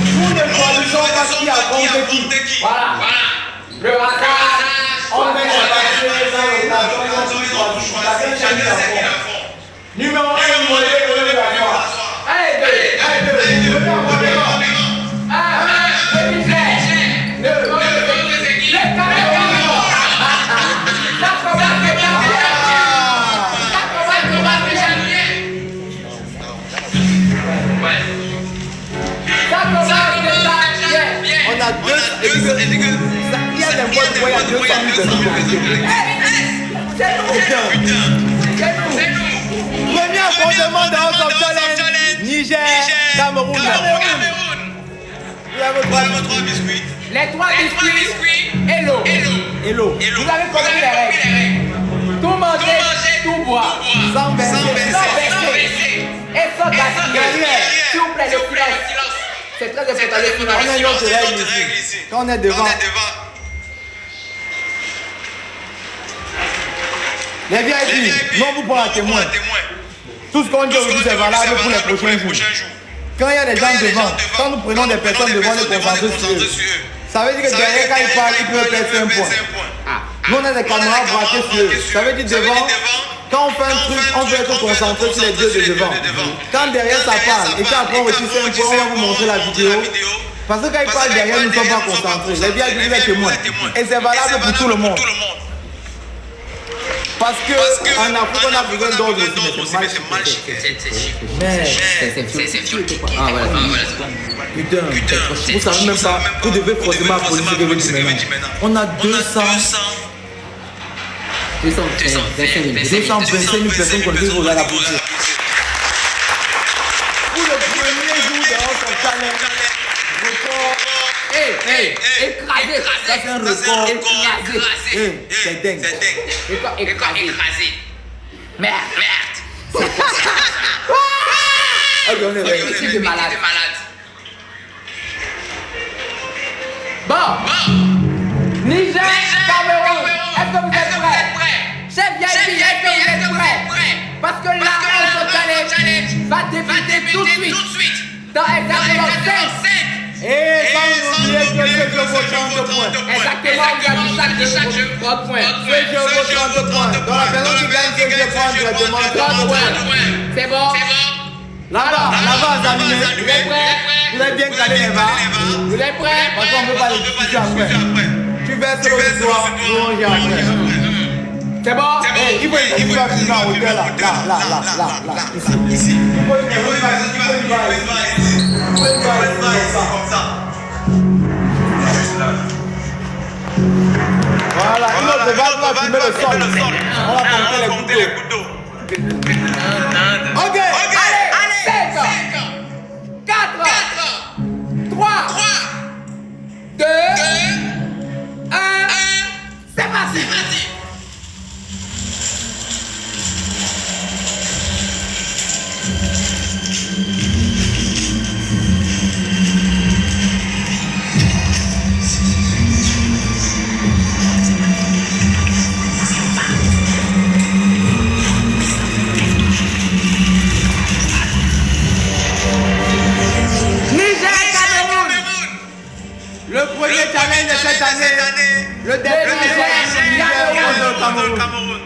Nous ne choisissons pas qui affronte qui. Voilà. Le hasard, on met les papiers dans l'occasion qu'on choisit chacun ce qu'il a fait. Numéro 1, numéro 2, numéro 3. Allez, 2, 1, 2, premier affrontement de House of Challenge, Niger, Cameroun. Les trois biscuits et l'eau. Vous avez compris les règles. Tout manger, tout boire. Sans baisser. Et sans gaspiller. S'il vous plaît, le silence. C'est très important. On a une autre règle ici. Quand on est devant. Les VIP, non vous prenez un témoin. Tout ce qu'on dit aujourd'hui c'est valable pour les prochains jours. Quand il y a des gens devant, quand nous prenons des personnes devant, les concentrer sur eux. Ça veut dire que derrière quand ils parlent, ils peuvent perdre 5 points. Nous on a des caméras braquées sur eux. Ça veut dire devant, quand on fait un truc, on veut être concentré sur les deux de devant. Quand derrière ça parle, et qu'après on retire 5 points, on va vous montrer la vidéo. Parce que quand ils parlent derrière, nous ne sommes pas concentrés. Les VIP, les témoins. Et c'est valable pour tout le monde. Parce qu'en Afrique, on a besoin d'ordre aussi, mais c'est mal chiqué. Mais c'est vieux. Ah voilà. Putain, vous savez même pas, vous devez forcément applaudir ce que vous dites maintenant. On a 225 000 personnes qui ont dit vous allez applaudir. Pour le premier jour de notre challenge, écrasé. Ça c'est un record. Écrasé. C'est dingue. Écrasé. Merde. Ok, on est prêt. C'est de malade. Bon. Niger, Cameroun. Est-ce que vous êtes prêts? Chef VIP, est-ce que vous êtes prêts? Parce que là, on se challenge va débuter tout de suite. Dans exactement 5. Et sans oublier que ce jeu vaut 30 points. Exactement, vous avez dit chaque jeu 30 points. Ce jeu vaut 30 points. Donc la personne qui gagne ce jeu prend directement 30 points. C'est bon? Là-bas, examiné. Vous êtes bien calé les bas. Vous êtes prêts? Parce qu'on ne peut pas les discuter après. Tu verses l'auditoire, nous on gère après. C'est bon? Il faut finir en hauteur là. Ici. Il faut y comme ça. Voilà, une autre vague va filmer le sol. On va compter les couteaux. Ok, allez, 5, 4, 3, 2, 1, c'est parti. Le premier challenge de cette année, le dernier Cameroun.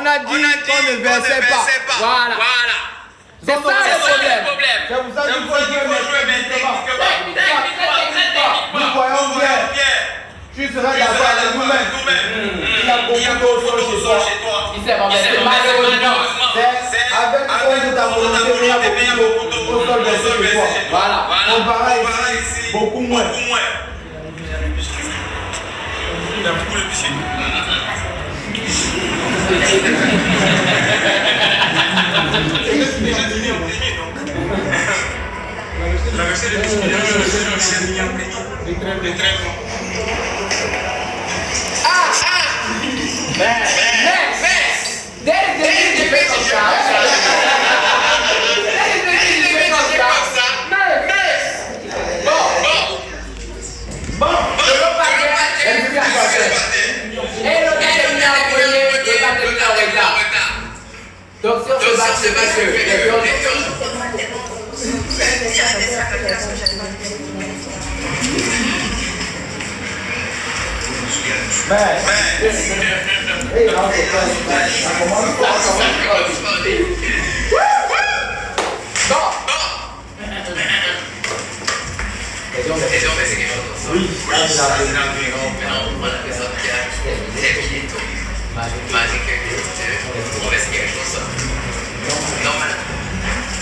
On a dit qu'on ne versait pas. Voilà. C'est ça le problème. C'est pour ça qu'il faut jouer méthodiquement. Nous voyons bien. Tu seras d'accord avec nous-mêmes. Il y a beaucoup d'autres choses chez toi. Il s'est renversé malheureusement. C'est avec cause de ta volonté, mais il y a beaucoup d'autres choses chez toi. Voilà. Comparé ici, beaucoup moins. Il a beaucoup le piscine. La version de piscine, c'est très bon. Mais, dès le début, j'ai fait comme ça. Bon, je veux pas dire, elle vient passer. Et le gars est venu en premier, il va terminer en retard. Donc, sur ce match, c'est parce que les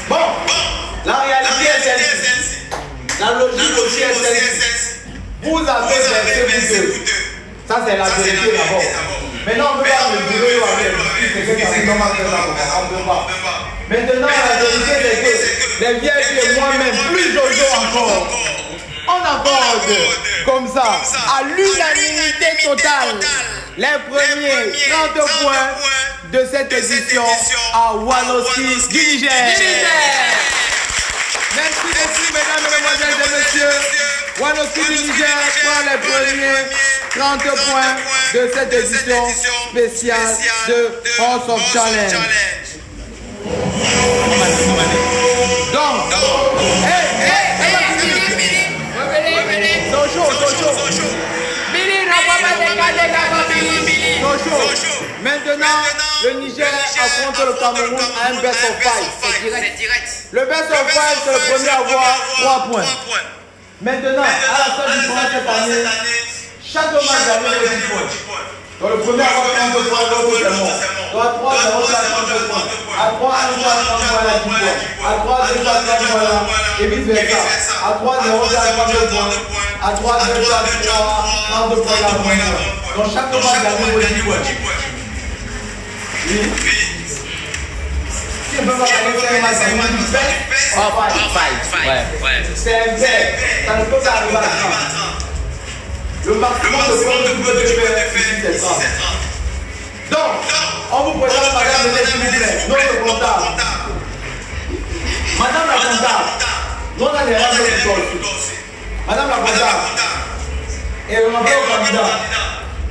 Bon, la réalité est celle-ci. La logique aussi est celle-ci. Vous avez versé vous deux. Ça, c'est la vérité d'abord. Maintenant, on ne peut pas me dire avec c'est que on ne peut pas. Maintenant, la vérité, c'est que les vieilles et moi-même, plus Jojo encore, on accorde comme ça, à l'unanimité totale, les premiers 30 points de cette édition à Wanoski du Niger. Merci beaucoup, mesdames, mesdemoiselles et messieurs. Wanoski du Niger prend les premiers 30 points de cette édition spéciale de Force of Challenge. Donc, maintenant, le Niger affronte le Cameroun à un best of 5. C'est direct. Le best of 5, c'est le premier à avoir 3 points. Maintenant, à la fin du tournoi cette année, chaque match gagne 10 points. Donc le premier à avoir 32 points, l'autre c'est mort. Donc à 3, 0, 32 points. À 3, 1, 30 points, là 10 points. À 3, 2, 30 points, là, et vice versa. À 3, 0, 32 points. À 3, 2, 32 points, là, 30 points. Donc chaque match gagne 10 points. Oui. Si on ne peut pas gagner, c'est un match, c'est un best of 5. C'est un best. Ça ne peut pas arriver à la fin. Le maximum de points que vous pouvez faire, c'est 30. Donc, on vous présente madame le s'il vous plaît, notre comptable. Madame la comptable, nous on a des règles de aussi. Madame la comptable, et on appelle au candidat.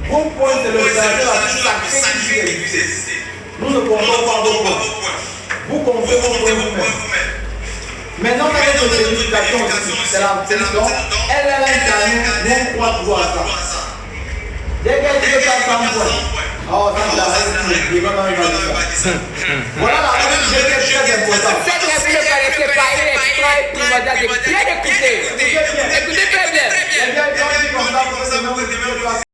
Bon point, c'est le salaire la plus taxée qui existe. Nous ne comptons pas vos points. Vous comptez vos points vous-même. Maintenant, elle est de vérification aussi. C'est la question. Elle est là, nous croit pouvoir ça. Dès qu'elle dit que ça 100 points. Oh, ça, c'est la règle. Voilà la règle qui est très importante. Cette règle ne paraissait pas extra primordiale de bien écouter. Écoutez très bien. Les gars, ils ont dit comme ça pour que